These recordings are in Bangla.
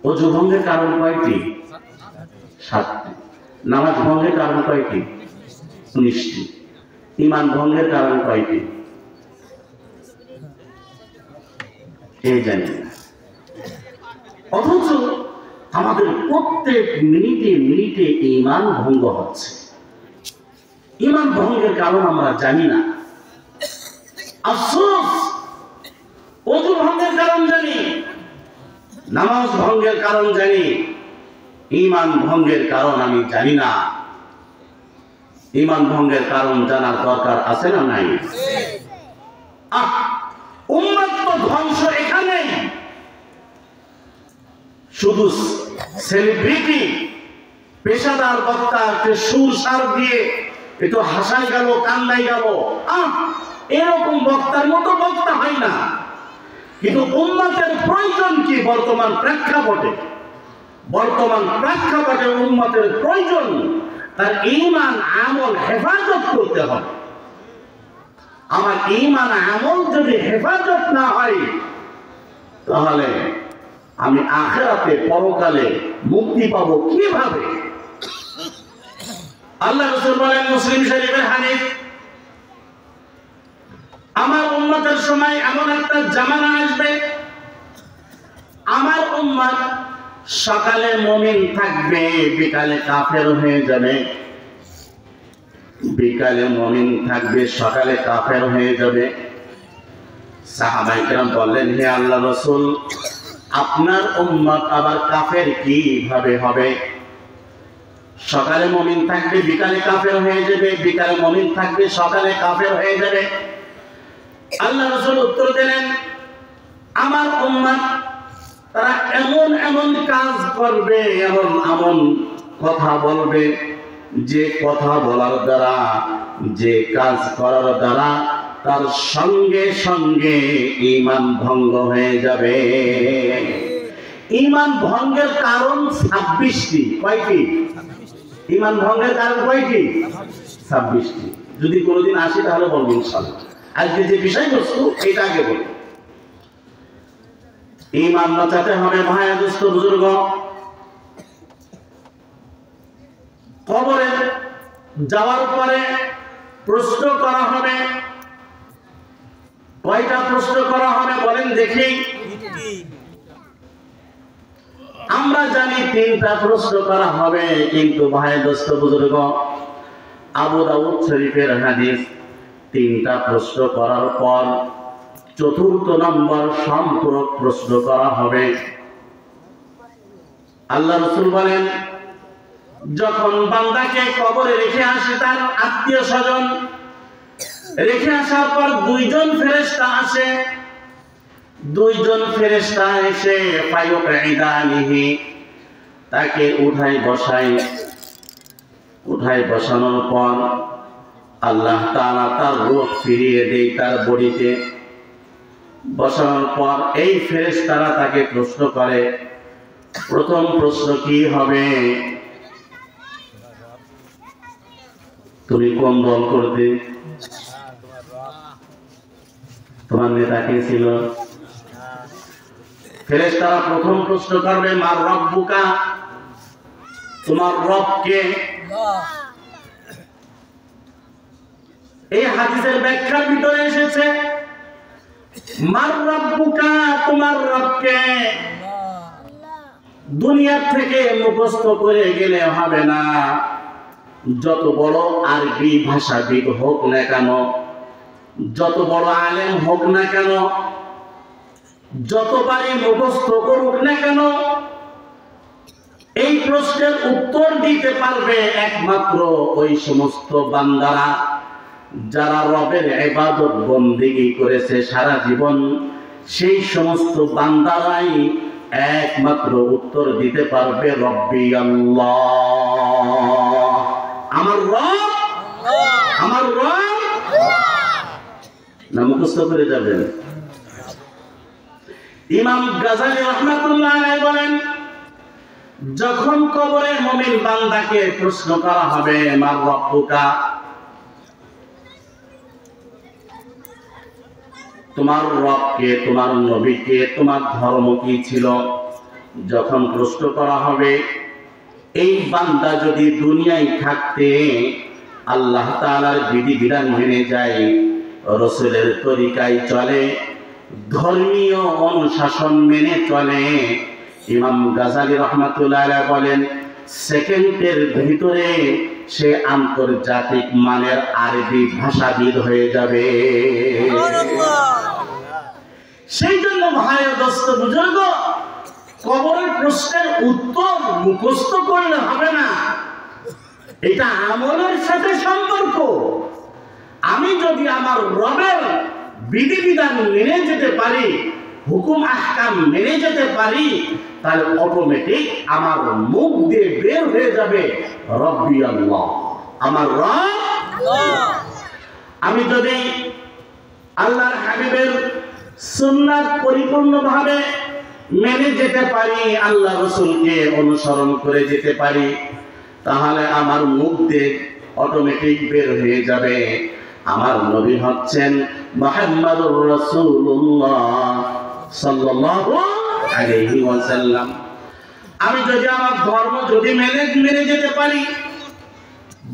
ওযু ভঙ্গের কারণ কয়টি? 7টি। নামাজ ভঙ্গের কারণ কয়টি? 19টি। ঈমান ভঙ্গের কারণ কয়টি? এই জানেন না। অথচ আমাদের প্রত্যেক মিনিটে মিনিটে ঈমান ভঙ্গ হচ্ছে। ঈমান ভঙ্গের কারণ আমরা জানি না। আফসোস, ওযু ভঙ্গের কারণ জানি, নামাজ ভঙ্গের কারণ জানি, ঈমান ভঙ্গের কারণ আমি জানি না। ঈমান ভঙ্গের কারণ জানার দরকার আছে না নাই? উম্মত তো ধ্বংস এখানেই। শুধু সেলিব্রিটি পেশাদার বক্তাকে সুর সার দিয়ে একটু হাসাই গেল, কান্দাই গেল, এরকম বক্তার মতো বক্তা হয় না। কিন্তু উম্মতের প্রয়োজন কি? বর্তমান প্রেক্ষাপটে উম্মতের প্রয়োজন তার ঈমান আমল হেফাজত করতে হবে। আমার ঈমান আমল যদি হেফাজত না হয়, তাহলে আমি আখিরাতে পরকালে মুক্তি পাবো কিভাবে? আল্লাহ রাসূল বলেন, মুসলিম শরীফের হাদিস, আমার উম্মতের সময় এমন একটা জামানা আসবে, আমার উম্মত সকালে মুমিন থাকবে, বিকালে কাফের হয়ে যাবে। বিকালে মুমিন থাকবে, সকালে কাফের হয়ে যাবে। সাহাবায়ে কেরাম বললেন, হে আল্লাহর রাসূল, আপনার উম্মত আবার কাফের কিভাবে হবে? সকালে মুমিন থাকবে, বিকালে কাফের হয়ে যাবে, বিকালে মুমিন থাকবে, সকালে কাফের হয়ে যাবে। আল্লাহ রাসূল উত্তর দিলেন, আমার উম্মত তারা এমন এমন কাজ করবে, এমন এমন কথা বলবে, যে কথা বলার দ্বারা, যে কাজ করার দ্বারা তার সঙ্গে সঙ্গে ঈমান ভঙ্গ হয়ে যাবে। ঈমান ভঙ্গের কারণ 26টি। কয়টি? ঈমান ভঙ্গের কারণ কয়টি? 26টি। যদি কোনোদিন আসি তাহলে বলবো ইনশাআল্লাহ। আজকে যে বিষয়বস্তু এটা আগে বলি। ঈমান বাঁচাতে হবে ভাই দোস্ত বুজুর্গ। কবরে যাওয়ার পরে প্রশ্ন করা হবে। কয়টা প্রশ্ন করা হবে বলেন দেখি? আমরা জানি 3টা প্রশ্ন করা হবে, কিন্তু ভাই দোস্ত বুজুর্গ, আবু দাউদ শরীফের হাদিস, 3টা প্রশ্ন করার পর 4র্থ নম্বর সম্পূরক প্রশ্ন করা হবে। আল্লাহ রাসূল বলেন, যখন বান্দাকে কবরে রেখে আসে তার আত্মীয় স্বজন, রেখে আসার পর 2জন ফেরেশতা আসে। 2জন ফেরেশতা এসে ফায়ুকঈদানিহি, তাকে উঠায় বসানোর পর আল্লাহ তাআলা তার রূহ ফিরিয়ে দেয় তার বডিতে। বসানোর পর এই ফেরেশতারা তাকে প্রশ্ন করে। প্রথম প্রশ্ন কি হবে? তুমি কোন দল করতে? তোমার নেতা কে ছিল? ফেরেশতারা প্রথম প্রশ্ন করবে, মার রব্বুকা, তোমার রব কে? এই হাদিসের ব্যাখ্যার ভিতরে এসেছে, মার রব্বুকা, তোমার রব কে? দুনিয়া থেকে মুখস্থ করে গেলে হবে না। যত বড় আরবি ভাষাবিদ হোক না কেন, যত বড় আলেম হোক না কেন, যতবারই মুখস্থ করুক না কেন, এই প্রশ্নের উত্তর দিতে পারবে একমাত্র ওই সমস্ত বান্দারা যারা রবের ইবাদত বন্দেগী করেছে সারা জীবন। সেই সমস্ত বান্দারাই একমাত্র উত্তর দিতে পারবে, রব্বি আল্লাহ, আমার রব, আমার রব। না মুখস্থ করে যাবেন? ইমাম গাযালী রাহমাতুল্লাহ আলাইহি বলেন, যখন কবরে মুমিন বান্দাকে প্রশ্ন করা হবে, মার রব্বুকা, তোমার রব কে, তোমার নবী কে, তোমার ধর্ম কি ছিল, যখন প্রশ্ন করা হবে এই বান্দা যদি দুনিয়ায় থাকতে আল্লাহ তাআলার বিধিবিধান মেনে যায়, রাসূলের তরিকায় চলে, ধর্মীয় অনুশাসন মেনে চলে, ইমাম গাজালি রাহমাতুল্লাহ আলাইহি বলেন সেকেন্ডের ভিতরে সে আন্তর্জাতিক মানের আরবি ভাষাবিদ হয়ে যাবে। সেই জন্য ভাই ও দোস্ত বুজুর্গ, কবরের প্রশ্নের উত্তর মুখস্থ করলে হবে না, এটা আমলের সাথে সম্পর্ক। আমি যদি আমার রবের বিধিবিধান মেনে যেতে পারি, হুকুম আহকাম মেনে যেতে পারি, তাহলে অটোমেটিক আমার মুখ দিয়ে বের হয়ে যাবে রব্বি আল্লাহ, আমার রব আল্লাহ। আমি যদি আল্লাহর হাবিবের সুন্নাত পরিপূর্ণভাবে মেনে যেতে পারি, আল্লাহ রাসূলকে অনুসরণ করে যেতে পারি, তাহলে আমার মুখ দিয়ে অটোমেটিক বের হয়ে যাবে আমার নবী হচ্ছেন মুহাম্মদুর রাসূলুল্লাহ সাল্লাল্লাহু আলাইহি ওয়াসাল্লাম। আমি যদি আমার ধর্ম যদি মেনে যেতে পারি,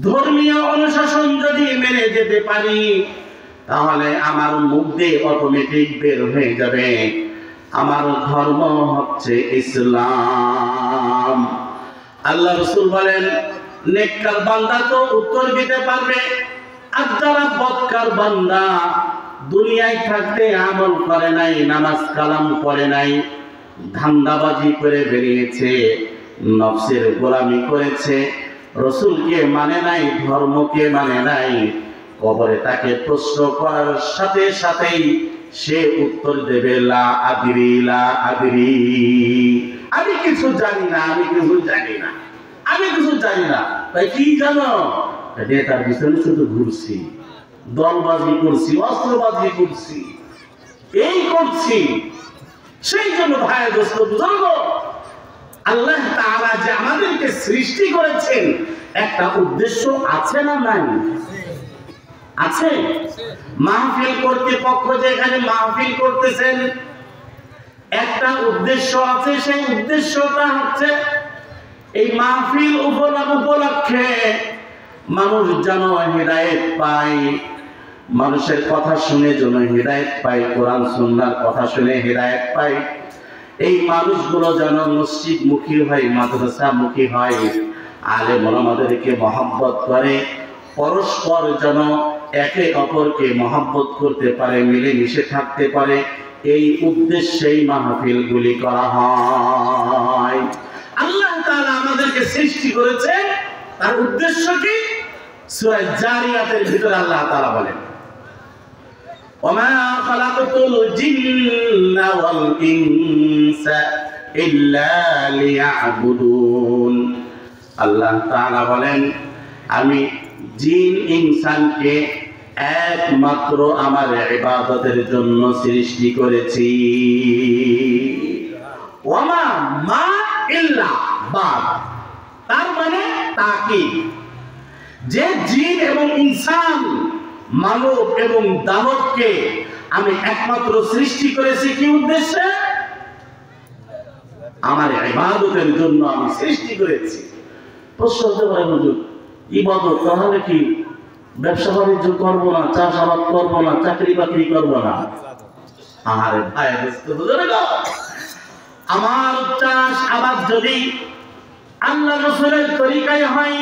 ধর্মীয় অনুশাসন যদি মেনে যেতে পারি, তাহলে আমার মুখ দিয়ে অটোমেটিক বের হয়ে যাবে আমার ধর্ম হচ্ছে ইসলাম। আল্লাহ রাসূল বলেন নেককার বান্দা তো উত্তর দিতে পারবে, আর যারা বদকার বান্দা দুনিয়ায় থাকতে আমল করে নাই, নামাজ কালাম পড়ে নাই, ধান্দাবাজি করে বেরিয়েছে, নফসের গোলামি করেছে, রাসূলকে মানে নাই, ধর্মকে মানে নাই, কবরে তাকে প্রশ্ন করার সাথে সাথেই সে উত্তর দেবে লা আদরি লা আদরি, আমি কিছু জানি না, আমি কিছু জানি না, আমি কিছু জানি না। তাই কি জানো? তার পিছনে শুধু ঘুরছি, দলবাজি করছি, অস্ত্রবাজি করছি, এই করছি। সেই জন্য ভাই দোস্ত বুজুর্গ, আল্লাহ তাআলা যে আমাদেরকে সৃষ্টি করেছেন একটা উদ্দেশ্য আছে না নাই? আছে। মাহফিল কর্তৃপক্ষ যেখানে মাহফিল করতেছেন একটা উদ্দেশ্য আছে, সেই উদ্দেশ্যটা হচ্ছে এই মাহফিল উপলক্ষে মানুষ যেন হেদায়েত পায়, মানুষের কথা শুনে যেন হেদায়েত পায়, কোরআন সুন্নাহর কথা শুনে হেদায়েত পায়, এই মানুষগুলো যেন মসজিদ মুখী হয়, মাদ্রাসা মুখী হয়, আলেম ওলামাদেরকে মহব্বত করে, পরস্পর যেন একে অপরকে মহব্বত করতে পারে, মিলেমিশে থাকতে পারে, এই উদ্দেশ্যেই মাহফিলগুলি করা হয়। আল্লাহ তাআলা আমাদেরকে সৃষ্টি করেছেন, তার উদ্দেশ্য কি? সূরা জারিয়াতের ভিতরে আল্লাহ তাআলা বলেন ওমা খালাকতুল জিন্না ওয়াল ইনসা ইল্লা লিয়াবুদুন। আল্লাহ তাআলা বলেন আমি জিন ইনসানকে একমাত্র আমার ইবাদতের জন্য সৃষ্টি করেছি। ওমা মা ইল্লা বাদ, তার মানে তাকিদ, যে জিন এবং ইনসান, মানব এবং দানবকে আমি একমাত্র সৃষ্টি করেছি কি উদ্দেশ্যে? আমার ইবাদতের জন্য আমি সৃষ্টি করেছি। প্রশ্ন হতে পারে হুজুর ইবাদত তাহলে কি ব্যবসা বাণিজ্য করবো না, চাষাবাদ করবো না, চাকরি বাকরি করবো না? আরে ভাই আমার চাষ আবাদ যদি আল্লাহ রাসূলের তরিকায় হয়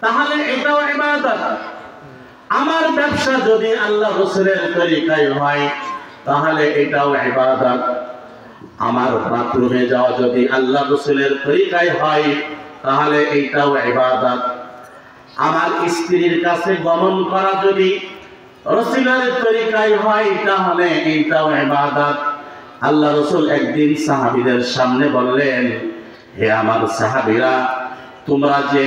তাহলে এটাও ইবাদত। আমার ব্যবসা যদি আল্লাহ রাসূলের তরিকায় হয় তাহলে এটাও ইবাদত। আমার বাথরুমে যাওয়া যদি আল্লাহ রাসূলের তরিকায় হয় তাহলে এটাও ইবাদত। আমার স্ত্রীর কাছে গমন করা যদি রাসূলের তরিকায় হয় তাহলে এটাও ইবাদত। আল্লাহ রাসূল একদিন সাহাবীদের সামনে বললেন, হে আমার সাহাবীরা, তোমরা যে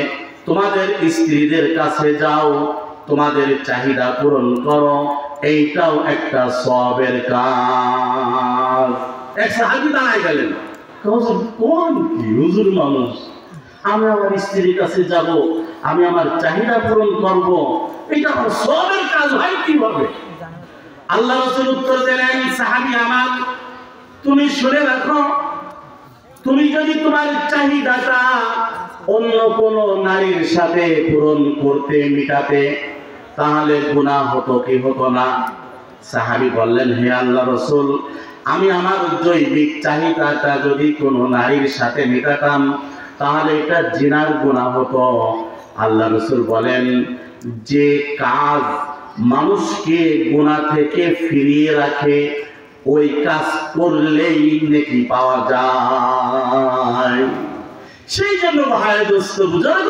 তোমাদের স্ত্রীদের কাছে যাও, তোমাদের চাহিদা পূরণ করো, এইটাও একটা সওয়াবের কাজ। এক সাহাবী দাঁড়ায় গেলেন, কোন কি হুজুর মানুষ, আমি আমার স্ত্রীর কাছে যাব, আমি আমার চাহিদা পূরণ করব, এটা আমার সওয়াবের কাজ হয় কিভাবে? আল্লাহ রাসূল উত্তর দিলেন, সাহাবী আমার, তুমি শুনে রাখো, তুমি যদি তোমার চাহিদাটা অন্য কোন নারীর সাথে পূরণ করতে মিটাতে, তাহলে গুনাহ হতো কি হতো না? সাহাবী বললেন, হে আল্লাহর রাসূল, আমি আমার জৈবিক চাহিদাটা যদি কোনো নারীর সাথে মেটাতাম, তাহলে এটা জিনার গুনাহ হতো। আল্লাহর রাসূল বলেন, যে কাজ মানুষকে গুনাহ থেকে ফিরিয়ে রাখে, ওই কাজ করলেই নেকি পাওয়া যায়। সেই জন্য ভাই দোস্ত বুজুর্গ,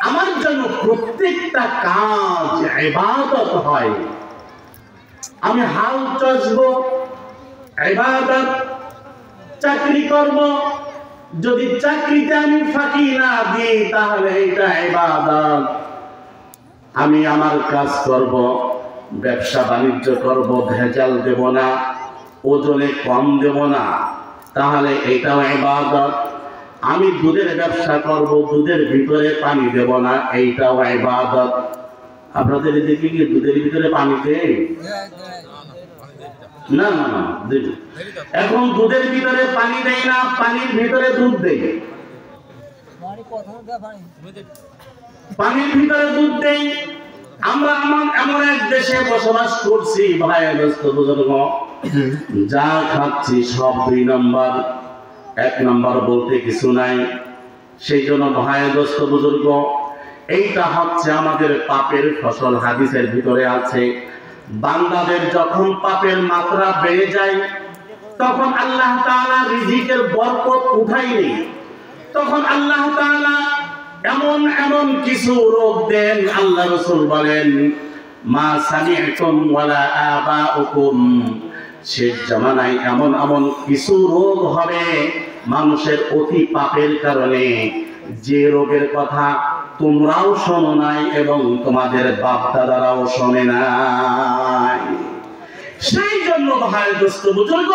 আমার জন্য প্রত্যেকটা কাজ ইবাদত হয়। আমি হাল চাষবো, ইবাদত। চাকরি করব, যদি চাকরিতে আমি ফাঁকি না দিই, তাহলে এটা ইবাদত। আমি আমার কাজ করব, ব্যবসা বাণিজ্য করব, ভেজাল দেব না, ওজনে কম দেব না, তাহলে এটাও ইবাদত। আমি দুধের ব্যবসা করব, দুধের ভিতরে পানি দেব না, এইটাও ইবাদত। আপনাদের এদিকে কি দুধের ভিতরে পানি দেয়? না না না, এখন দুধের ভিতরে পানি দেয় না, পানির ভিতরে দুধ দেয়। পানির ভিতরে দুধ দেয়। আমরা এমন এক দেশে বসবাস করছি ভাই দোস্ত বুজুর্গ, যা খাচ্ছি সব 2 নম্বর, 1 নম্বর বলতে কিছু নাই। সেই জন্য ভাই দোস্ত বুজুর্গ, এইটা হচ্ছে আমাদের পাপের ফসল। হাদিসের ভিতরে আছে, বান্দাদের যখন পাপের মাত্রা বেড়ে যায়, তখন আল্লাহ তাআলা রিজিকের বরকত উঠাই নেই। তখন আল্লাহ তাআলা এমন এমন কিছু রোগ দেন। আল্লাহ রাসূল বলেন, মা সামি'তুম ওয়ালা আবাউকুম, শেষ জামানায় এমন এমন কিছু রোগ হবে মানুষের অতি পাপের কারণে, যে রোগের কথা তোমরাও শোনো নাই এবং তোমাদের বাপ দাদারাও শোনে নাই। সেই জন্য ভাই দোস্ত বুজুর্গ,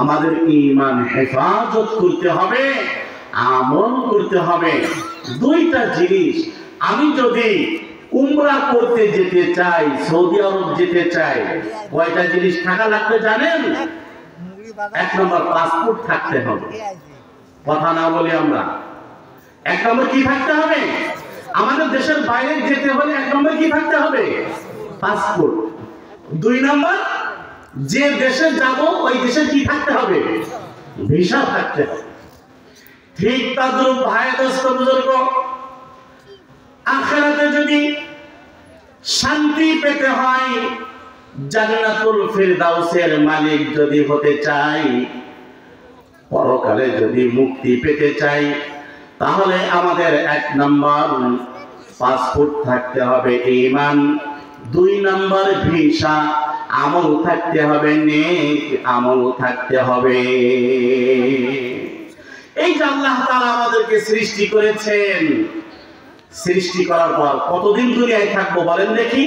আমাদের ঈমান হেফাজত করতে হবে, আমল করতে হবে। 2টা জিনিস, আমি যদি উমরা করতে যেতে চাই, সৌদি আরব যেতে চাই, কয়টা জিনিস থাকা লাগবে জানেন? 1 নম্বর পাসপোর্ট থাকতে হবে। কথা না বলি আমরা, 1 নম্বর কি থাকতে হবে? আমাদের দেশের বাইরে যেতে হলে 1 নম্বর কি থাকতে হবে? পাসপোর্ট। 2 নম্বর, যে দেশে যাব ওই দেশে কি থাকতে হবে? ভিসা থাকতে হবে। ঠিক তদ্রূপ ভাই দোস্ত বুজুর্গ, আখিরাতে যদি শান্তি পেতে হয়, জান্নাতুল ফিরদাউসের মালিক যদি হতে চাই, পরকালে যদি মুক্তি পেতে চাই, তাহলে আমাদের 1 নম্বর পাসপোর্ট থাকতে হবে, ঈমান। 2 নম্বর ভিসা, আমল থাকতে হবে, নেক আমল থাকতে হবে। এই যে আল্লাহ তাআলা আমাদেরকে সৃষ্টি করেছেন, সৃষ্টি করার পর কতদিন দুনিয়ায় থাকবো বলেন দেখি?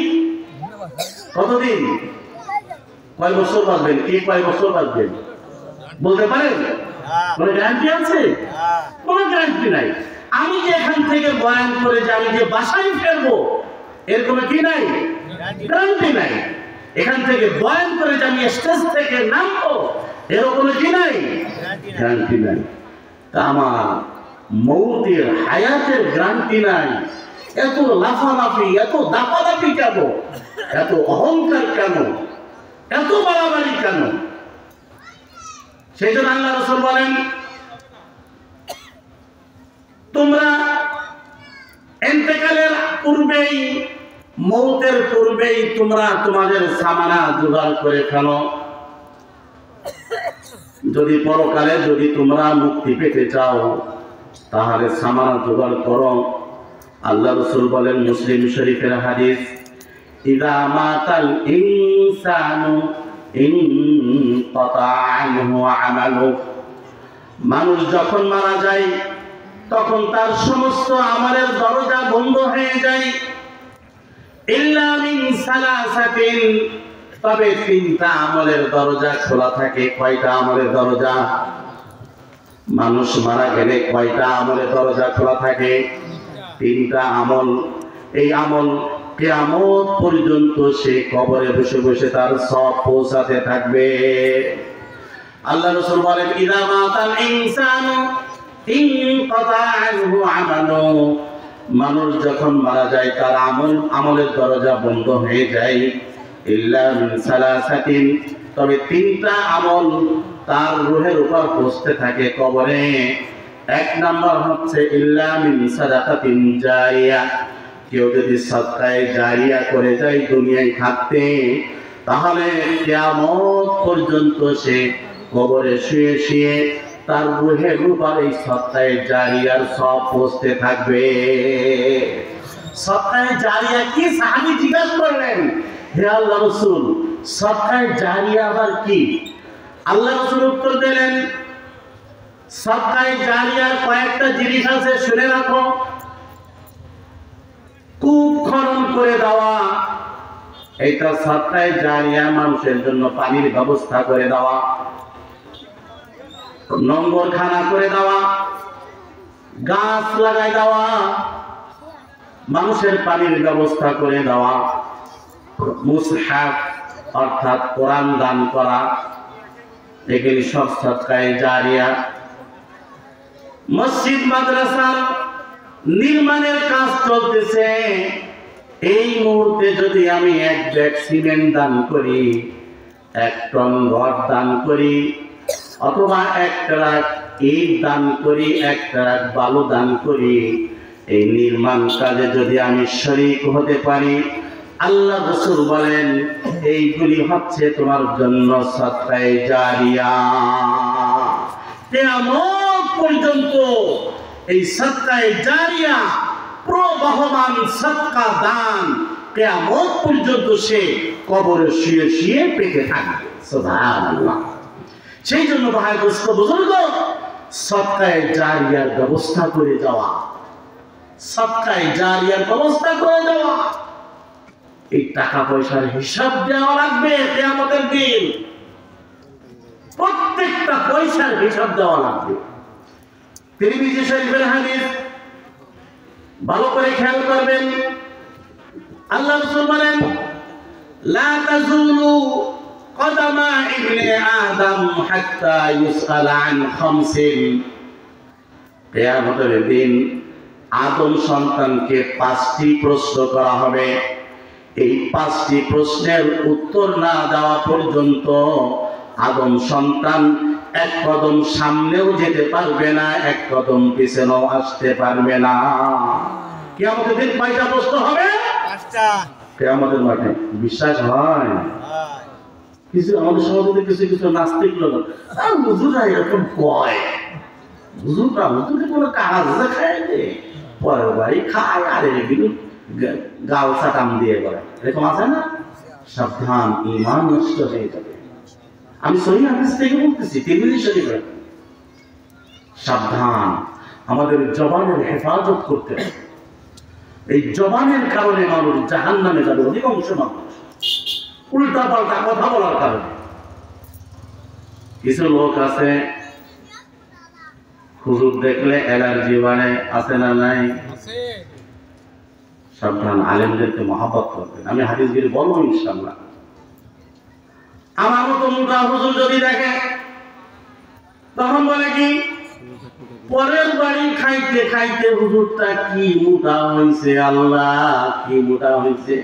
কতদিন? কয় বছর বাঁচবেন? কি কয় বছর বাঁচবেন বলতে পারেন? কোনো গ্যারান্টি আছে? কোনো গ্যারান্টি নাই। আমি যে এখান থেকে বয়ান করে যে আমি যে বাসায় ফেরবো, এর কোনো কি নাই? গ্যারান্টি নাই। এখান থেকে বয়ান করে যে আমি স্টেজ থেকে নামবো, এর কোনো কি নাই? গ্যারান্টি নাই। তা আমার মৌতের, হায়াতের গ্যারান্টি নাই। এত লাফালাফি, এত দাপাদাপি কেন? এত অহংকার কেন? এত বাড়াবাড়ি কেন? সেই জন্য আল্লাহ রাসূল বলেন, তোমরা ইন্তেকালের পূর্বেই, মৌতের পূর্বেই তোমরা তোমাদের সামানা জোগাড় করে ফেলো। যদি পরকালে যদি তোমরা মুক্তি পেতে চাও, তাহলে সামানা জোগাড় করো। আল্লাহ রাসূল বলেন, মুসলিম শরীফের হাদিস, ইযা মাতাল ইনসানু ইনকাতা আনহু আমালু, মানুষ যখন মারা যায় তখন তার সমস্ত আমলের দরজা বন্ধ হয়ে যায়। ইল্লা মিন সালাসাতিন, তবে 3টা আমলের দরজা খোলা থাকে। কয়টা আমলের দরজা? মানুষ মারা গেলে কয়টা আমলের দরজা খোলা থাকে? 3টা আমল। এই আমল কিয়ামত পর্যন্ত সে কবরে বসে বসে তার সব পৌঁছাতে থাকবে। আল্লাহ রাসূল বলেন ইযা মাতাল ইনসানু ইনকাতা আনহু আমালু, মানুষ যখন মারা যায় তার আমলের দরজা বন্ধ হয়ে যায়। ইল্লা মিন সালাসাতিন, তবে তিনটা আমল তার রূহের উপর বসতে থাকে কবরে। এক নাম্বার হচ্ছে ইল্লা মিন সাদাকাতিন জারিয়া, কেউ যদি সাদকায়ে জারিয়া করে যায় দুনিয়ায় থাকতে, তাহলে কিয়ামত পর্যন্ত সে কবরে শুয়ে শুয়ে তার রূহের উপর এই সাদকায়ে জারিয়ার সব বসতে থাকবে। সাদকায়ে জারিয়া কি? সাহাবী জিজ্ঞাসা করলেন, হে আল্লাহ রাসূল, সাদকায়ে জারিয়া আবার কি? আল্লাহ রাসূল উত্তর দিলেন, সাদকায়ে জারিয়ার কয়েকটা জিনিস আছে, শুনে রাখো। কূপ খনন করে দেওয়া, এটা সাদকায়ে জারিয়া। মানুষের জন্য পানির ব্যবস্থা করে দেওয়া, নোংরখানা করে দেওয়া, গাছ লাগাই দেওয়া, মানুষের পানির ব্যবস্থা করে দেওয়া, মুসহাফ অর্থাৎ কোরআন দান করা, এগুলি সব সাদকায়ে জারিয়া। মসজিদ মাদ্রাসার নির্মাণের কাজ চলতেছে, এই মুহূর্তে যদি আমি এক ব্যাগ সিমেন্ট দান করি, এক টন রড দান করি, অথবা এক ট্রাক ইট দান করি, এক ট্রাক বালু দান করি, এই নির্মাণ কাজে যদি আমি শরীক হতে পারি, আল্লাহ রাসূল বলেন এইগুলি হচ্ছে তোমার জন্য সাদকায়ে জারিয়া। কিয়ামত পর্যন্ত এই সাদকায়ে জারিয়া, প্রবাহমান সাদকা দান, কিয়ামত পর্যন্ত সে কবরে শুয়ে শুয়ে পেতে থাকবে। সুবহানাল্লাহ। সেই জন্য ভাই দোস্ত বুজুর্গ, সাদকায়ে জারিয়ার ব্যবস্থা করে যাওয়া, সাদকায়ে জারিয়ার ব্যবস্থা করে দেওয়া। এই টাকা পয়সার হিসাব দেওয়া লাগবে কিয়ামতের দিন, প্রত্যেকটা পয়সার হিসাব দেওয়া লাগবে। তিরমিজি শরীফের হাদিস, ভালো করে খেয়াল করবেন। আল্লাহ রাসূল বলেন, লা তাজুলু কদামা ইবনে আদম হাত্তা ইউসআলা আন খামসিন। কিয়ামতের দিন আদম সন্তানকে 5টি প্রশ্ন করা হবে। এই 5টি প্রশ্নের উত্তর না দেওয়া পর্যন্ত আদম সন্তান এক কদম সামনেও যেতে পারবে না, এক কদম পিছনেও আসতে পারবে না। কিয়ামতের দিন কয়টা প্রশ্ন হবে? 5টা। কিয়ামতের মাঠে বিশ্বাস হয়? কিছু আমাদের সমাজে কিছু কিছু নাস্তিক লোক, হুজুররা এরকম কয়, হুজুররা হুজুরে কোনো কাজ দেখায় দে, পরের বাড়ি খায়, আর এগুলো গাল চাটাম দিয়ে বলে, এরকম আছে না? সাবধান, ঈমান নষ্ট হয়ে যাবে। আমি সহিহ হাদিস থেকে বলতেছি, তিরমিজি শরীফে। সাবধান, আমাদের জবানের হেফাজত করতে হবে। এই জবানের কারণে মানুষ জাহান্নামে যাবে, অধিকাংশ মানুষ উল্টা পাল্টা কথা বলার কারণে। কিছু লোক আছে হুজুর দেখলে অ্যালার্জি বাড়ে, আছে না নাই? সাবধান, আলেমদেরকে মহব্বত করবেন। আমি হাদিসগুলি বলবো ইনশাআল্লাহ। আমার মতো মোটা হুজুর যদি দেখে, তখন বলে কি, পরের বাড়ি খাইতে খাইতে হুজুরটা কি মোটা হয়েছে, আল্লাহ কি মোটা হয়েছে।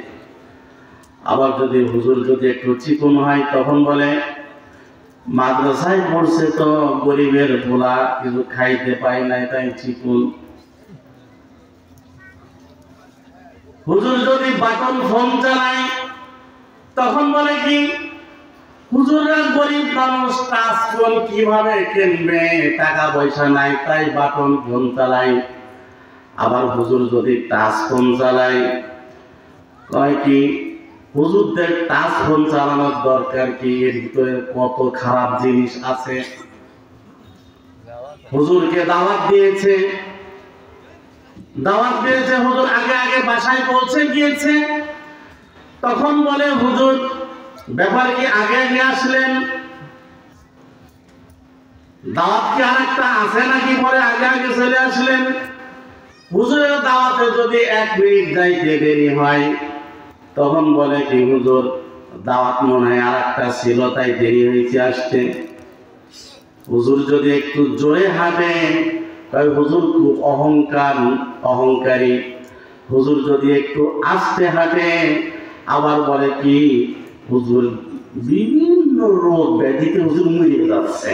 আবার যদি হুজুর যদি একটু চিকন হয়, তখন বলে মাদ্রাসায় পড়ছে তো গরিবের পোলা, কিছু খাইতে পায় নাই তাই চিকন। হুজুর যদি বাটন ফোন চালায়, তখন বলে কি, হুজুররা গরিব মানুষ, টাচ ফোন কিভাবে কিনবে, টাকা পয়সা নাই তাই বাটন ফোন চালায়। আবার হুজুর যদি টাচ ফোন চালায়, কয় কি, হুজুরদের টাচ ফোন চালানোর দরকার কি, এর ভিতরে কত খারাপ জিনিস আছে। হুজুরকে দাওয়াত দিয়েছে, হুজুর আগে আগে বাসায় পৌঁছে গিয়েছে, তখন বলে হুজুর ব্যাপার কি আগে নিয়ে আসলেন, দাওয়াত কি আরেকটা আছে নাকি পরে আগে আগে চলে আসলেন। হুজুরের দাওয়াতে যদি 1 মিনিট যাইতে দেরি হয়, তখন বলে কি, হুজুর দাওয়াত মনে হয় আরেকটা ছিল তাই দেরি হয়েছে আসতে। হুজুর যদি একটু জোরে হাঁটেন তাই হুজুর খুব অহংকারী। হুজুর যদি একটু আস্তে হাঁটেন আবার বলে কি হুজুর বিভিন্ন রোগ ব্যাধিতে হুজুর মরে যাচ্ছে।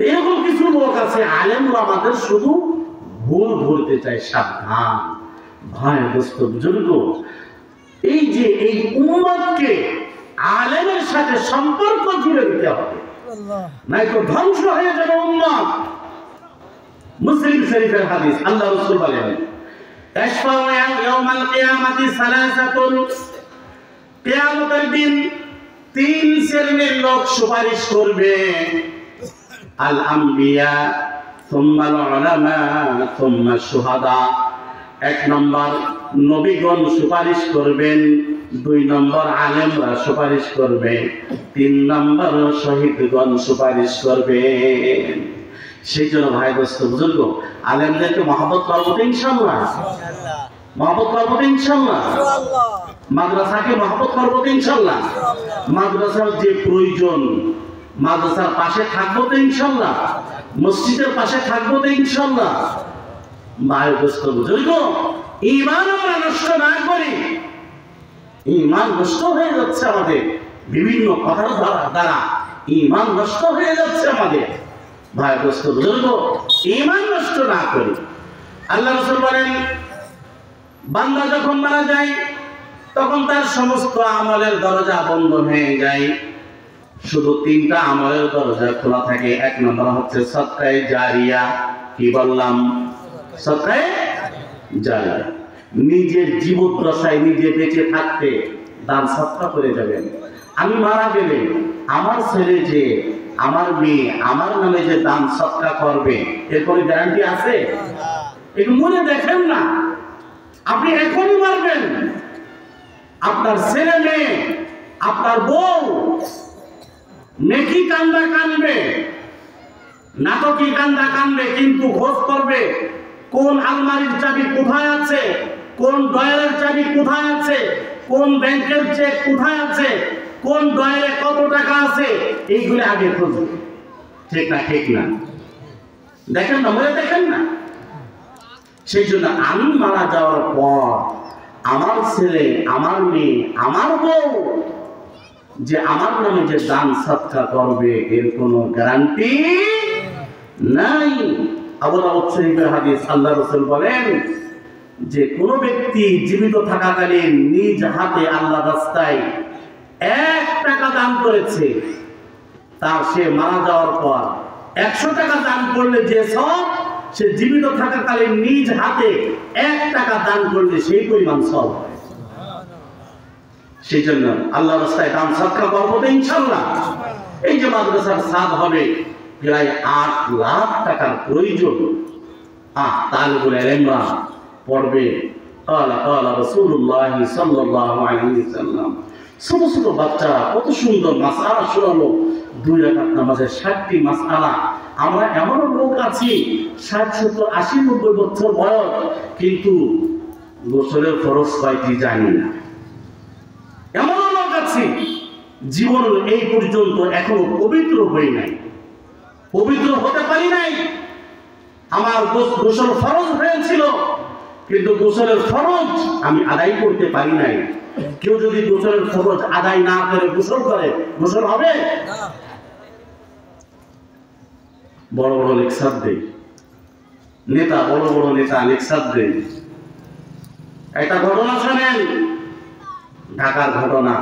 এরকম কিছু লোক আছে আলেমরা আমাদের শুধু ভুল ধরতে চায়। সাবধান ভাই দোস্ত বুজুর্গ, এই যে এই উম্মতকে আলেমের সাথে সম্পর্ক জুড়ে দিতে হবে, নাই তো ধ্বংস হয়ে যাবে উম্মত। মুসলিম শরীফের হাদিস, আল্লাহ রাসূল বলেন তাশফাউ ইয়াউমাল কিয়ামাতি সালাসাতুন, কিয়ামতের দিন তিন শ্রেণীর লোক সুপারিশ করবে। আল আম্বিয়া সুম্মা আল উলামা সুম্মা শুহাদা। এক নম্বর নবীগণ সুপারিশ করবেন, দুই নম্বর আলেমরা সুপারিশ করবে, তিন নম্বর শহীদগণ সুপারিশ করবেন। সেই জন্য ভাই দোস্ত বুজুর্গ, আলেমদেরকে মহব্বত করবো তো ইনশাআল্লাহ, মহব্বত করবো তো ইনশাআল্লাহ। মাদ্রাসাকে মহব্বত করবো তো ইনশাআল্লাহ। মাদ্রাসার যে প্রয়োজন, মাদ্রাসার পাশে থাকবো তো ইনশাআল্লাহ, মসজিদের পাশে থাকবো তো ইনশাআল্লাহ। ভাই দোস্ত বুজুর্গ, ঈমান আমরা নষ্ট না করি। ঈমান নষ্ট হয়ে যাচ্ছে আমাদের বিভিন্ন কথার দ্বারা, ঈমান নষ্ট হয়ে যাচ্ছে আমাদের। ভাই দোস্ত বুজুর্গ, ঈমান নষ্ট না করি। আল্লাহ রাসূল বলেন বান্দা যখন মারা যায় তখন তার সমস্ত আমলের দরজা বন্ধ হয়ে যায়, শুধু তিনটা আমলের দরজা খোলা থাকে। এক নম্বর হচ্ছে সদকায়ে জারিয়া। কি বললাম? সদকায়ে জারিয়া। নিজের জীবদ্দশায় নিজে বেঁচে থাকতে দান সদকা করে যাবেন। আমি মারা গেলে আমার ছেলে যে, আমার মেয়ে আমার নামে যে দান সদকা করবে, এরপরে গ্যারান্টি আছে? একটু মনে দেখেন না, আপনি এখনই মারবেন, আপনার ছেলে মেয়ে, আপনার বউ নেকি কান্দা কানবে, নাটকি কান্দা কানবে, কিন্তু খোঁজ করবে কোন আলমারির চাবি কোথায় আছে, কোন ডয়ারের চাবি কোথায় আছে, কোন ব্যাংকের চেক কোথায় আছে, কোন ডয়ারে কত টাকা আছে, এইগুলো আগে খুঁজবে। ঠিক না? ঠিক না? দেখেন না, মনে দেখেন না? সেই জন্য আমি মারা যাওয়ার পর আমার ছেলে, আমার মেয়ে, আমার বউ যে আমার নামে যে দান সদকা করবে, এর কোনো গ্যারান্টি নাই। আবু দাউদ শরীফের হাদিস, আল্লাহ রাসূল বলেন যে কোন ব্যক্তি জীবিত থাকাকালীন নিজ হাতে আল্লাহর রাস্তায় 1 টাকা দান করেছে, তার সে মারা যাওয়ার পর 100 টাকা দান করলে যে সওয়াব, সে জীবিত থাকাকালীন নিজ হাতে 1 টাকা দান করলে সেই পরিমাণ সওয়াব হয়। সেই জন্য আল্লাহর রাস্তায় দান সদকা করবো তো ইনশাআল্লাহ। এই যে মাদ্রাসার ছাদ হবে, প্রায় 8 লাখ টাকার প্রয়োজন। তালিবুল ইলমরা পড়বে ক্বালা ক্বালা রাসূলুল্লাহ সাল্লাল্লাহু আলাইহি ওয়াসাল্লাম। ছোট ছোট বাচ্চারা কত সুন্দর মাসআলা শোনালো। 2 রাকাত নামাজে 60টি মাসআলা। আমরা এমন লোক আছি 60, 70, 80, 90 বছর বয়স, কিন্তু গোসলের ফরজ কয়টি জানি না। এমন লোক আছে জীবন এই পর্যন্ত এখনো পবিত্র হই নাই, পবিত্র হতে পারি নাই। আমার গোসল ফরজ হয়েছিল, কিন্তু গোসলের ফরজ আমি আদায় করতে পারি নাই। কেউ যদি গোসলের ফরজ আদায় না করে গোসল করে, গোসল হবে? বড় বড় লেকচার দেয় নেতা, বড় বড় নেতা লেকচার দেয়। একটা ঘটনা শোনেন, ঢাকার ঘটনা,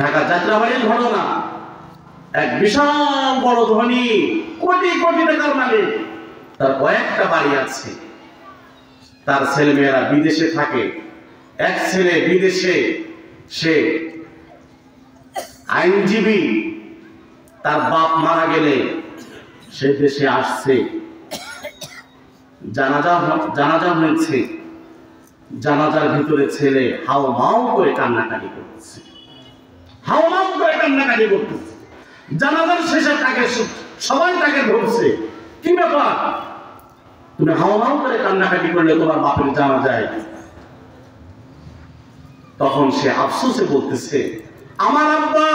ঢাকা যাত্রাবাড়ির ঘটনা। এক বিশাল বড় ধনী, কোটি কোটি টাকার মালিক, তার কয়েকটা বাড়ি আছে, তার ছেলে মেয়েরা বিদেশে থাকে। এক ছেলে বিদেশে, সে আইনজীবী, তার বাপ মারা গেলে সে দেশে আসছে, জানাজা হয়েছে। জানাজার ভিতরে ছেলে হাও মাও করে কান্নাকাটি করতেছে, হাও মাও করে কান্নাকাটি করতেছে। জানাজার শেষে তাকে সবাই তাকে ধরছে, কি ব্যাপার তুমি হাও মাও করে কান্নাকাটি করলে, তোমার বাপের জানা যায়? তখন সে আফসোসে বলতেছে, আমার আব্বা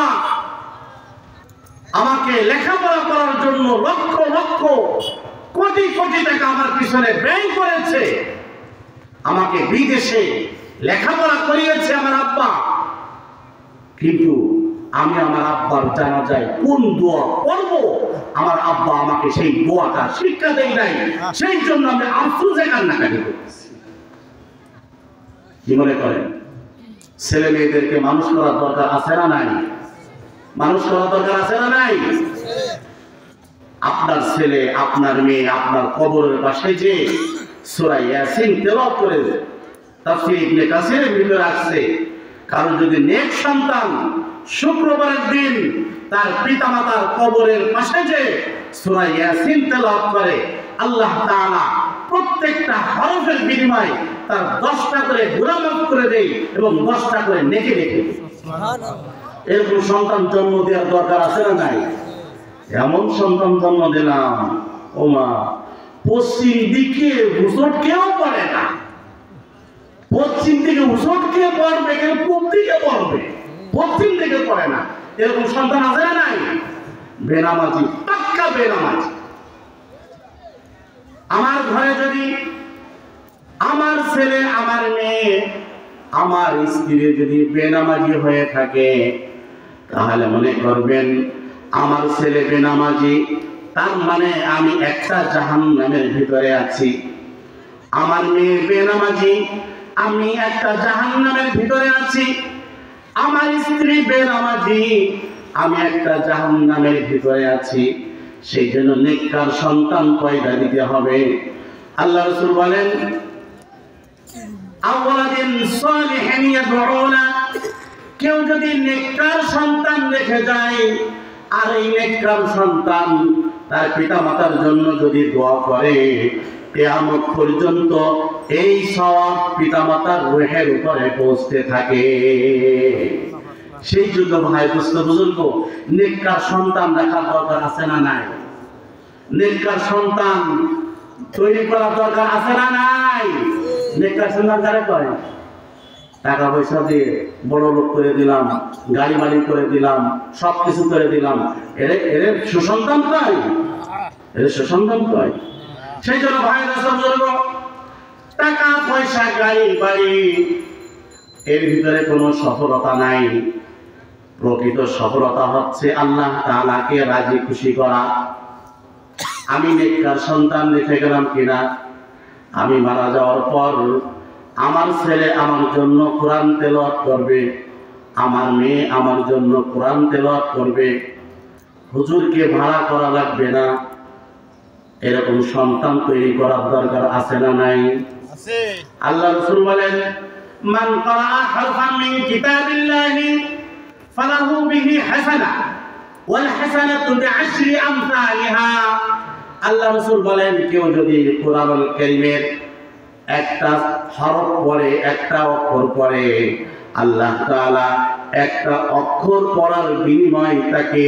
আমাকে লেখাপড়া করার জন্য লক্ষ লক্ষ কোটি কোটি টাকা আমার পিছনে ব্যয় করেছে, আমাকে বিদেশে লেখাপড়া করিয়েছে আমার আব্বা, কিন্তু আমি আমার আব্বার জানাজায় কোন দোয়া করব, আমার আব্বা আমাকে সেই দোয়াটা শিক্ষা দেয় নাই, সেই জন্য আমি আফসোসে কান্নাকাটি করতেছি। কি মনে করেন? ছেলে মেয়েদেরকে মানুষ করার দরকার আছে না নাই? মানুষ করার দরকার আছে না নাই? আপনার ছেলে, আপনার মেয়ে আপনার কবরের পাশে যে সূরা ইয়াসিন তেলাওয়াত করে তাফসীর ইবনে কাসিরের ভিতরে আসছে, কারণ যদি নেক সন্তান শুক্রবারের দিন তার পিতামাতার কবরের পাশে যে সূরা ইয়াসিন তেলাওয়াত করে, আল্লাহ তাআলা প্রত্যেকটা হরফের বিনিময়ে তার 10টা করে গুনাহ মাফ করে দেয় এবং 10টা করে নেকি রেখে দেয়। সুবহানাল্লাহ। এরকম সন্তান জন্ম দেওয়ার দরকার আছে না নাই? এমন সন্তান জন্ম দিলাম, ও মা, পশ্চিম দিকে হুজুর কেউ পড়ে না, পশ্চিম দিকে হুজুর কে পড়বে, কেউ পূব দিকে পড়বে, পশ্চিম দিকে পড়ে না। এরকম সন্তান আছে না নাই? বেনামাজি, পাক্কা বেনামাজি। আমার ঘরে যদি আমার ছেলে, আমার মেয়ে, আমার স্ত্রী যদি বেনামাজি হয়ে থাকে, তাহলে মনে করবেন আমার ছেলে বেনামাজি, তার মানে আমি একটা জাহান্নামের ভিতরে আছি। আমার মেয়ে বেনামাজি, আমি একটা জাহান্নামের ভিতরে আছি। আমার স্ত্রী বেনামাজি, আমি একটা জাহান্নামের ভিতরে আছি। সেই জন্য নেককার সন্তান পয়দা দিতে হবে। আল্লাহ রাসূল বলেন, আওয়ালাদিন সালিহিন ইয়াদউনা, কেউ যদি নেককার সন্তান রেখে যায় আর এই নেককার সন্তান তার পিতামাতার জন্য যদি দোয়া করে, কিয়ামত পর্যন্ত এই সওয়াব পিতামাতার রূহের উপরে পৌঁছতে থাকে। সেই জন্য ভাই দোস্ত বুজুর্গ, নেককার সন্তান রাখার দরকার আছে না নাই? নেককার সন্তান তৈরি করার দরকার আছে না নাই? নেককার সন্তান কারে করে? টাকা পয়সা দিয়ে বড় লোক করে দিলাম, গাড়ি বাড়ি করে দিলাম, সবকিছু করে দিলাম, এর সুসন্তান কয়? এর সুসন্তান কয়? সেই জন্য ভাই রাসূল বলবো, টাকা পয়সা গাড়ি বাড়ি এর ভিতরে কোনো সফলতা নাই। প্রকৃত সফলতা হচ্ছে আল্লাহ তাআলাকে রাজি খুশি করা। আমি নেককার সন্তান রেখে গেলাম কিনা, আমি মারা যাওয়ার পর আমার ছেলে আমার জন্য কোরআন তেলাওয়াত করবে, আমার মেয়ে আমার জন্য কোরআন তেলাওয়াত করবে, হুজুরকে ভাড়া করা লাগবে না। এরকম সন্তান তৈরি করার দরকার আছে না নাই? আছে। আল্লাহ রাসূল বলেন, মান ক্বারা হারফান মিন কিতাবিল্লাহি ফালাহু বিহি হাসানাহ ওয়াল হাসানাতু বিআশরি আমসালিহা। আল্লাহ রাসূল বলেন, কেউ যদি কোরআনুল কারীমের একটা হরফ পড়ে, একটা অক্ষর পড়ে, আল্লাহ তাআলা একটা অক্ষর পড়ার বিনিময়ে তাকে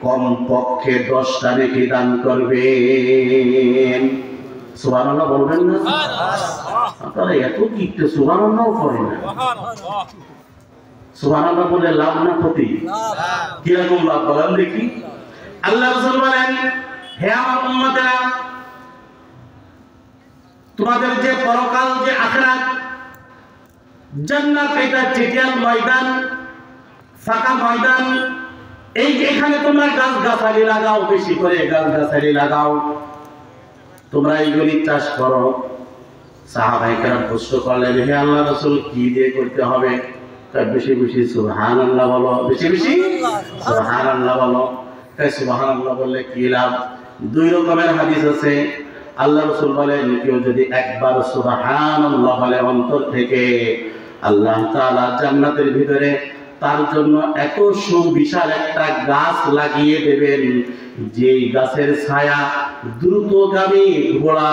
কমপক্ষে 10টা নেকি দান করবেন। সুবহানাল্লাহ বলবেন না? আপনারা এত কি একটু সুবহানাল্লাহ করেন না? সুবহানাল্লাহ বলে লাভ না ক্ষতি? কিরকম লাভ বলেন দেখি। আল্লাহ রাসূল বলেন, হে আমার উম্মতেরা, তোমাদের যে পরকাল, যে আখিরাত, জান্নাত এটা চিটিয়াল ময়দান, ফাঁকা ময়দান। এই এখানে তোমরা গাছ গাছালি লাগাও, বেশি করে গাছ গাছালি লাগাও, তোমরা এইগুলি চাষ করো। সাহাবায়ে কেরাম প্রশ্ন করলেন, হে আল্লাহ রাসূল, কি দিয়ে করতে হবে? বেশি বেশি সুবহানাল্লাহ বলো, বেশি বেশি সুবহানাল্লাহ বলো। তাই সুবহানাল্লাহ বললে কি লাভ? 2 রকমের হাদিস আছে। আল্লাহ রাসূল বলেন, কেউ যদি একবার সুবহানাল্লাহ বলে অন্তর থেকে, আল্লাহ তাআলা জান্নাতের ভিতরে তার জন্য এত সুবিশাল একটা গাছ লাগিয়ে দেবেন, যেই গাছের ছায়া দ্রুতগামী ঘোড়া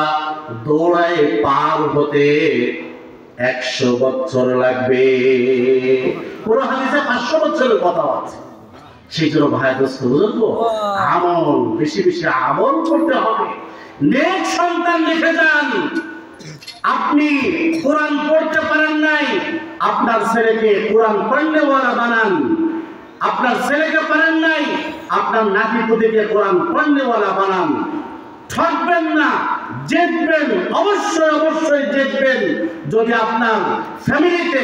দৌড়ায় পার হতে 100 বছর লাগবে। পুরো হাদিসে 500 বছরের কথা আছে। সেই জন্য ভাই দোস্ত বুঝুন, আমল বেশি বেশি আমল করতে হবে। নেক সন্তান রেখে যান। আপনি কোরআন পড়তে পারেন নাই, আপনার ছেলেকে কোরআন পড়নেওয়ালা বানান। আপনার ছেলেকে পারেন নাই, আপনার নাতি পুতিকে কোরআন পড়নেওয়ালা বানান। ঠকবেন না, জিতবেন, অবশ্যই অবশ্যই জিতবেন যদি আপনার ফ্যামিলিতে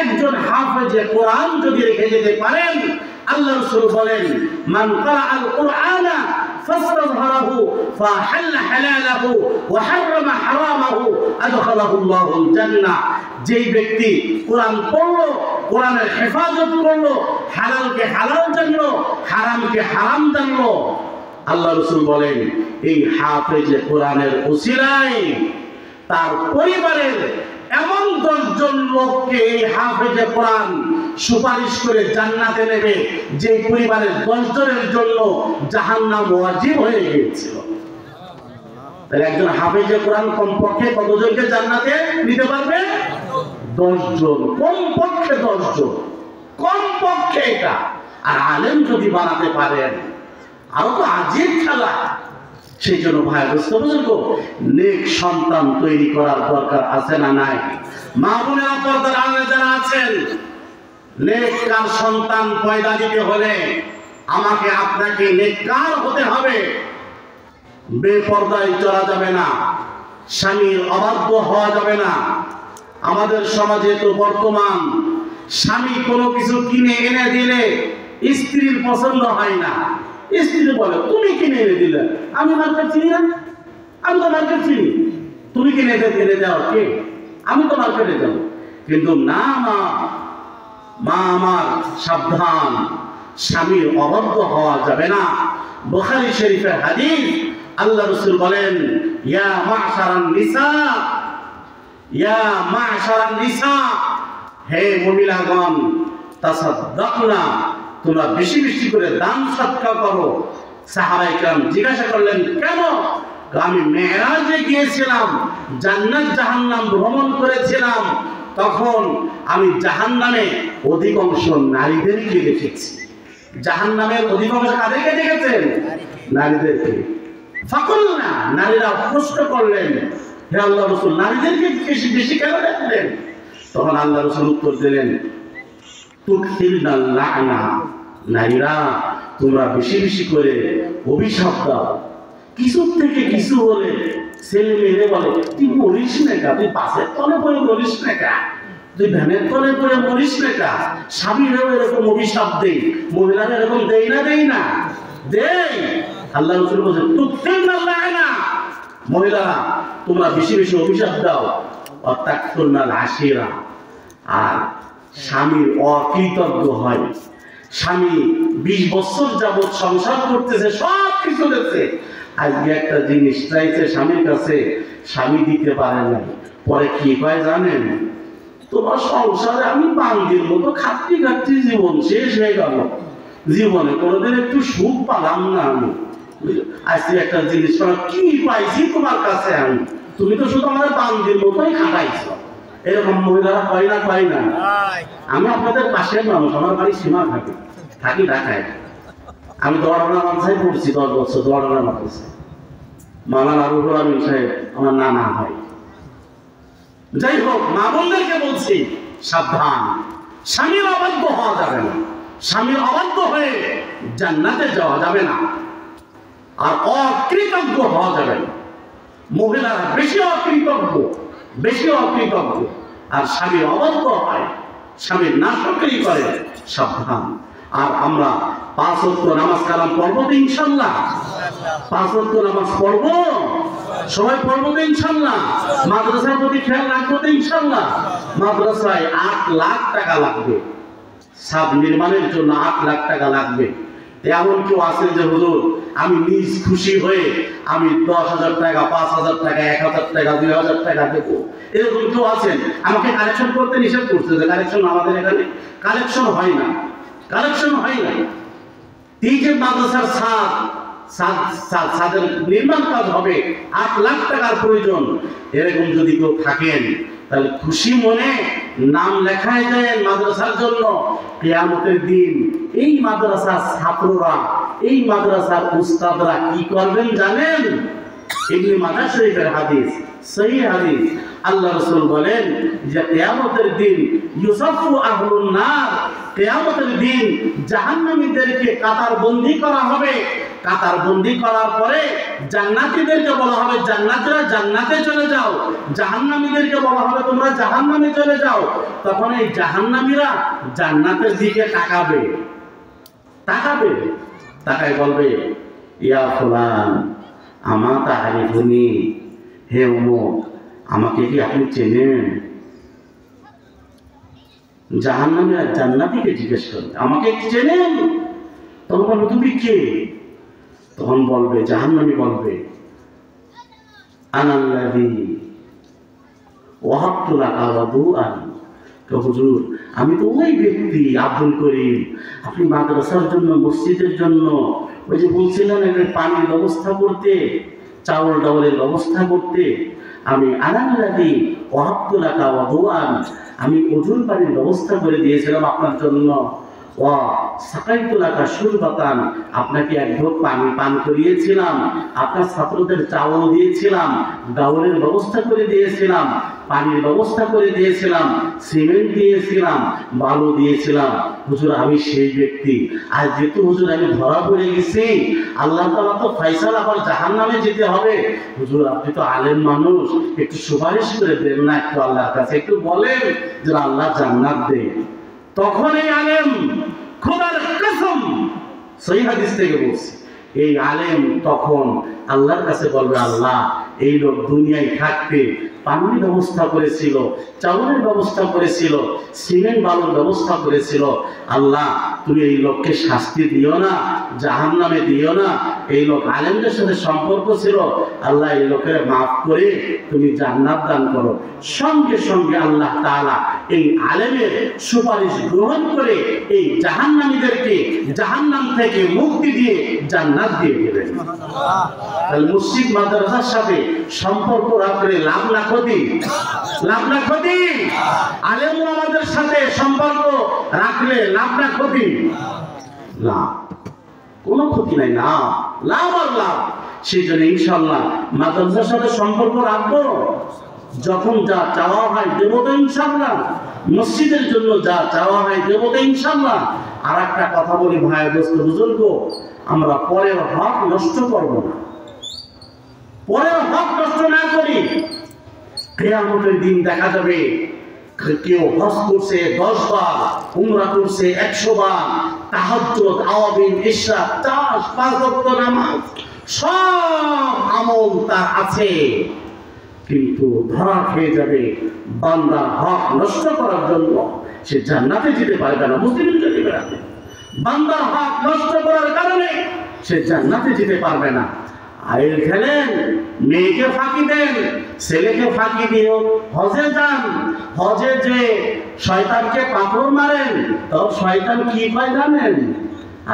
একজন হাফেজে কোরআন যদি রেখে যেতে পারেন। আল্লাহ রাসূল বলেন, মান ক্বারাআল কুরআনা ফাস্তাযহারাহু ফাহাল্লা হালালাহু ওয়া হাররামা হারামাহু আদখালাহুল্লাহুল জান্নাহ। যেই ব্যক্তি কোরআন পড়লো, কোরআনের হেফাজত করলো, হালালকে হালাল জানলো, হারামকে হারাম জানলো, আল্লাহ রাসূল বলেন এই হাফেজে কোরআনের উসিলায় তার পরিবারের এমন 10 জন লোককে এই হাফেজে কোরআন সুপারিশ করে জান্নাতে নেবে যে পরিবারের 10 জনের জন্য জাহান্নাম ওয়াজিব হয়ে গিয়েছিল। তাহলে একজন হাফেজে কোরআন কমপক্ষে কতজনকে জান্নাতে নিতে পারবে? 10 জন, কমপক্ষে 10 জন, কমপক্ষে এটা। আর আলেম যদি বানাতে পারেন আরো তো আজীব খেলা। সেই জন্য ভাই বুজুর্গ, নেক সন্তান তৈরি করার দরকার আছে না নাই? মা বোনেরা পর্দার আড়ালে যারা আছেন, নেককার সন্তান পয়দা দিতে হলে আমাকে আপনাকে নেককার হতে হবে। বেপরদায় চলা যাবে না, স্বামীর অবাধ্য হওয়া যাবে না। আমাদের সমাজে তো বর্তমান স্বামী কোনো কিছু কিনে এনে দিলে স্ত্রীর পছন্দ হয় না। স্ত্রী বলে, তুমি কিনে এনে দিলে, আমি মার্কেট চিনি না, আমি তো মার্কেট চিনি, তুমি কিনে এনে দাও কে? আমি তো মার্কেটে যাব। কিন্তু না মা আমার সাবধান, স্বামীর অবাধ্য হওয়া যাবে না। বুখারী শরীফের হাদিস, আল্লাহ রাসূল বলেন, ইয়া মা'শারান নিসা, ইয়া মা'শারান নিসা, হে মহিলাগণ, তাসাদদাকনা, তোমরা বেশি বেশি করে দান সদকা করো। সাহাবায়ে কেরাম জিজ্ঞাসা করলেন, কেন? আমি মেরাজে গিয়েছিলাম, জান্নাত জাহান্নাম ভ্রমণ করেছিলাম, তখন আমি জাহান্নামে অধিকাংশ নারীদেরকে দেখেছি। জাহান্নামের অধিকাংশ কাদেরকে দেখেছেন? নারীদেরকে। ফাকুলনা, নারীরা প্রশ্ন করলেন, হে আল্লাহ রাসূল, নারীদেরকে বেশি বেশি কেন দেখলেন? তখন আল্লাহ রাসূল উত্তর দিলেন, তুকসিরনাল লা'না, নারীরা তোমরা বেশি বেশি করে অভিশাপ দাও। কিছু থেকে কিছু হলে ছেলে মেয়ে বলে, তুই মরিস না কা, তুই বাসের তলে পড়ে মরিস না কা, তুই ভ্যানের তলে পড়ে মরিস না কা। স্বামীরাও এরকম অভিশাপ দেই, মহিলারা এরকম দেই না, দেই না, দেই। আল্লাহ রাসূল বলেন, তুকসিরনাল লা'না, মহিলারা তোমরা বেশি বেশি অভিশাপ দাও। অতাকফুরনাল আশিরা, আর স্বামীর অকৃতজ্ঞ হয়। স্বামী 20 বছর যাবৎ সংসার করতেছে, সব কিছু দিচ্ছে, আজকে একটা জিনিস চাইছে স্বামীর কাছে, স্বামী দিতে পারে না। পরে কি কয় জানেন? তোমার সংসারে আমি বান্দির মতো খাটতে খাটতে জীবন শেষ হয়ে গেল, জীবনে কোনোদিন একটু সুখ পালাম না আমি। আজকে একটা জিনিস কি পাইছি তোমার কাছে আমি, তুমি তো শুধু আমার বান্দির মতোই খাটাইছ। এরকম মহিলারা পাই না, পাই না। আমি আপনাদের পাশের মানুষ, আমার বাড়ি সীমা থাকি ঢাকায়। আমি দোয়ারানা মাদ্রাসায় পড়ছি 10 বছর, দোয়ারানা মাদ্রাসায়। মাওলানা রুহুল আমিন সাহেব আমার নানা হয়। যাই হোক, মা বোনদেরকে বলছি, সাবধান, স্বামীর অবাধ্য হওয়া যাবে না। স্বামীর অবাধ্য হয়ে জান্নাতে যাওয়া যাবে না, আর অকৃতজ্ঞ হওয়া যাবে না। মহিলারা বেশি অকৃতজ্ঞ, বেশি অকৃতজ্ঞ, আর স্বামীর অবাধ্য হয়, স্বামীর নাশকরি করে, সাবধান। আর আমরা 5 ওয়াক্ত নামাজ কালাম পড়বো তো ইনশাআল্লাহ? 5 ওয়াক্ত নামাজ পড়বো, সবাই পড়বো তো ইনশাআল্লাহ? মাদ্রাসার প্রতি খেয়াল রাখবো তো ইনশাআল্লাহ? মাদ্রাসায় 8 লাখ টাকা লাগবে, ছাদ নির্মাণের জন্য 8 লাখ টাকা লাগবে। এমন কেউ আছে যে হুজুর আমি নিজ খুশি হয়ে আমি 10,000 টাকা, 5,000 টাকা, 1,000 টাকা, 2,000 টাকা দেবো? এরকম কেউ আছেন? আমাকে কালেকশন করতে নিষেধ করছে, যে কালেকশন আমাদের এখানে কালেকশন হয় না, কালেকশন হয় না। এই যে মাদ্রাসার ছাদের নির্মাণ কাজ হবে, 8 লাখ টাকার প্রয়োজন। এরকম যদি কেউ থাকেন তাহলে খুশি মনে নাম লেখায় দেন মাদ্রাসার জন্য। কিয়ামতের দিন এই মাদ্রাসার ছাত্ররা, এই মাদ্রাসার উস্তাদরা কি করবেন জানেন? ইবনে মাজাহ শরীফের হাদিস, সহিহ হাদিস, আল্লাহ রাসূল বলেন যে কিয়ামতের দিন ইউসাফু আহলুন নার কিয়ামতের দিন জাহান্নামীদেরকে কাতার বন্দী করা হবে। কাতার বন্দী করার পরে জান্নাতীদেরকে বলা হবে জান্নাতীরা জান্নাতে চলে যাও, জাহান্নামীদেরকে বলা হবে তোমরা জাহান্নামে চলে যাও। তখন এই জাহান্নামীরা জান্নাতের দিকে তাকাবে, তাকাবে, তাকায় বলবে ইয়া ফুলান আমা তারিফুনি, হে অমুক আমাকে কি আপনি চেনেন? জাহান্নামীরা জান্নাতীকে জিজ্ঞেস করবে আমাকে কি চেনেন? তখন বলবে তুমি কে? তখন বলবে জাহান্নামী বলবে আনাল্লাযী ওয়াহাবতু লাকা ওয়াদুআন, হুজুর আমি তো ওই ব্যক্তি আব্দুল করিম, আপনি মাদ্রাসার জন্য মসজিদের জন্য ওই যে বলছিলেন একটা পানির ব্যবস্থা করতে, চাউল ডাউলের ব্যবস্থা করতে, আমি আনাল্লাযী ওয়াহাবতু লাকা ওয়াদুআন, আমি ওজুর পানির ব্যবস্থা করে দিয়েছিলাম আপনার জন্য। ওয়া সাকাইতু লাকা শুরবাতান, আপনাকে এক ঢোক পানি পান করিয়েছিলাম, আপনার ছাত্রদের চাউল দিয়েছিলাম, ডাউলের ব্যবস্থা করে দিয়েছিলাম, পানির ব্যবস্থা করে দিয়েছিলাম, সিমেন্ট দিয়েছিলাম, বালু দিয়েছিলাম। হুজুর আমি সেই ব্যক্তি। আর যেহেতু হুজুর আমি ধরা পড়ে গেছি, আল্লাহ তাআলা তো ফয়সালা আবার জাহান্নামে যেতে হবে, হুজুর আপনি তো আলেম মানুষ, একটু সুপারিশ করে দেন না একটু আল্লাহর কাছে, একটু বলেন যে আল্লাহ জান্নাত দেন। তখন এই আলেম, খোদার কসম সহিহ হাদিস থেকে বলছি, এই আলেম তখন আল্লাহর কাছে বলবে আল্লাহ এই লোক দুনিয়ায় থাকতে পানির ব্যবস্থা করেছিল, চাউলের ব্যবস্থা করেছিল, সিমেন্ট বালুর ব্যবস্থা করেছিল, আল্লাহ তুমি এই লোককে শাস্তি দিও না, জাহান্নামে দিও না, এই লোক আলেমদের সাথে সম্পর্ক ছিল, আল্লাহ এই লোকের মাফ করে তুমি জান্নাত দান করো। সঙ্গে সঙ্গে আল্লাহ তাআলা এই আলেমের সুপারিশ গ্রহণ করে এই জাহান্নামীদেরকে জাহান্নাম থেকে মুক্তি দিয়ে জান্নাত দিয়ে দেবেন। তাহলে মসজিদ মাদ্রাসার সাথে সম্পর্ক রাখলে লাভ না ক্ষতি? লাভ না ক্ষতি? আলেম ওলামাদের সাথে সম্পর্ক রাখলে লাভ না ক্ষতি? লাভ, কোনো ক্ষতি নাই, না লাভ আর লাভ। সেই জন্য ইনশাআল্লাহ মাদ্রাসার সাথে সম্পর্ক রাখবো, যখন যা চাওয়া হয় দেবো তো ইনশাআল্লাহ, মসজিদের জন্য যা চাওয়া হয় দেবো তো ইনশাআল্লাহ। আর একটা কথা বলি ভাই দোস্ত বুজুর্গ, আমরা পরের হক নষ্ট করব না, পরের হক নষ্ট না করি। কিয়ামতের দিন দেখা যাবে কেউ হজ করছে 10 বার, উমরা করছে 100 বার, তাহাজ্জুদ, আওয়াবিন, ইশরাক, 5 ওয়াক্ত নামাজ, সব আমল তার আছে, কিন্তু ধরা খেয়ে যাবে বান্দার হক নষ্ট করার জন্য সে জান্নাতে যেতে পারবে না। মুসলিম যেতে পারবে, বান্দার হক নষ্ট করার কারণে সে জান্নাতে যেতে পারবে না। আইল খেলেন, মেয়েকে ফাঁকি দেন, ছেলেকে ফাঁকি দিও, হজে যান, হজে যে শয়তানকে পাথর মারেন, তো শয়তান কি পায় জানেন?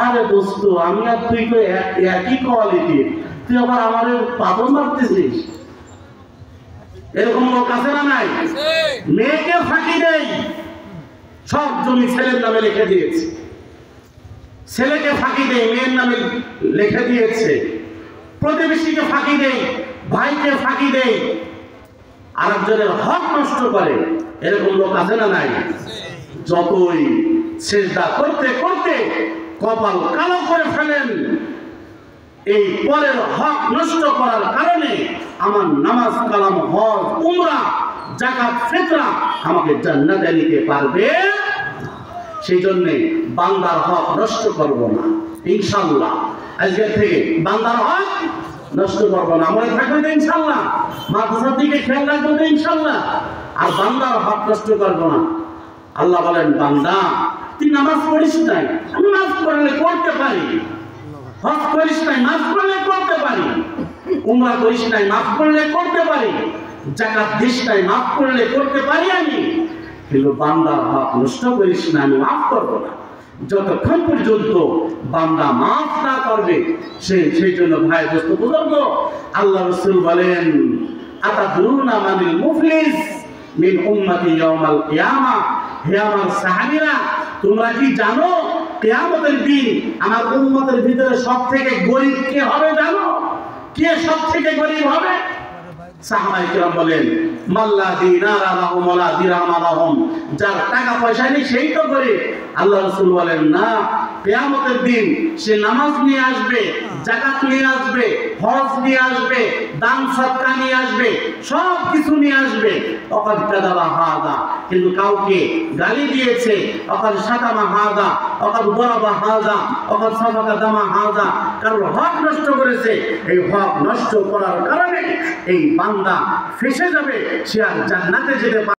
আরে দোস্ত আমি আর তুই তো একই কোয়ালিটি, তুই আবার আমার পাথর মারতেছিস। এরকম লোক আছে না নাই? মেয়েকে ফাঁকি দেয়, সব জমি ছেলের নামে লিখে দিয়েছে, ছেলেকে ফাঁকি দেয় মেয়ের নামে লিখে দিয়েছে, প্রতিবেশীকে ফাঁকি দেয়, ভাইকে ফাঁকি দেয়, আরেকজনের হক নষ্ট করে। এরকম লোক আছে না নাই? যতই সিজদা করতে করতে কপাল কালো করে ফেলেন, এই পরের হক নষ্ট করার কারণে আমার নামাজ, কালাম, হজ, উমরা, যাকাত, ফিতরা আমাকে জান্নাতে নিতে পারবে। সেই জন্য বান্দার হক নষ্ট করব না ইনশাআল্লাহ। আজকে থেকে বান্দার হক নষ্ট করব না, মনে থাকবে তো ইনশাআল্লাহ। মাদ্রাসার দিকে খেয়াল রাখবো তো ইনশাআল্লাহ, আর বান্দার হক নষ্ট করব না। আল্লাহ বলেন বান্দা তুই নামাজ পড়িস নাই, আমি নামাজ পড়লে করতে পারি, হজ করিস নাই, মাফ করলে করতে পারি, উমরা করিস নাই, মাফ করলে করতে পারি, যাকাত দিস নাই, মাফ করলে করতে পারি আমি, কিন্তু বান্দার হক নষ্ট করিস না, আমি মাফ করব না। যতক্ষণ পর্যন্ত বান্দা মাফ না করবে সেই জন্য ভাই দোস্ত বুজুর্গ, আল্লাহ রাসূল বলেন আতাদরুনা মানিল মুফলিস মিন উম্মতি ইয়াউমাল কিয়ামা, হে আমার সাহাবীরা তোমরা কি জানো কিয়ামতের দিন আমার উম্মতের ভিতরে সবথেকে গরীব কে হবে জানো? কে সবথেকে গরীব হবে? সাহাবায়ে কেরাম বলেন মাল্লা দিনারা লাহুম ওয়ালা দিরহাম লাহুম, যার টাকা পয়সা নেই সেই তো গরীব। আল্লাহ রাসূল বলেন না, কিয়ামতের দিন সে নামাজ নিয়ে আসবে, যাকাত নিয়ে আসবে, হজ নিয়ে আসবে, দান সদকা নিয়ে আসবে, সব কিছু নিয়ে আসবে। ওয়াকাদ কাযাবা হাযা, কিন্তু কাউকে গালি দিয়েছে, ওয়াকাদ শাতামা হাযা, ওয়াকাদ দারাবা হাযা, ওয়াকাদ সাফাকা দামা হাযা, কারণ হক নষ্ট করেছে। এই হক নষ্ট করার কারণে এই বান্দা ফেঁসে যাবে, সে আর জান্নাতে যেতে পারবে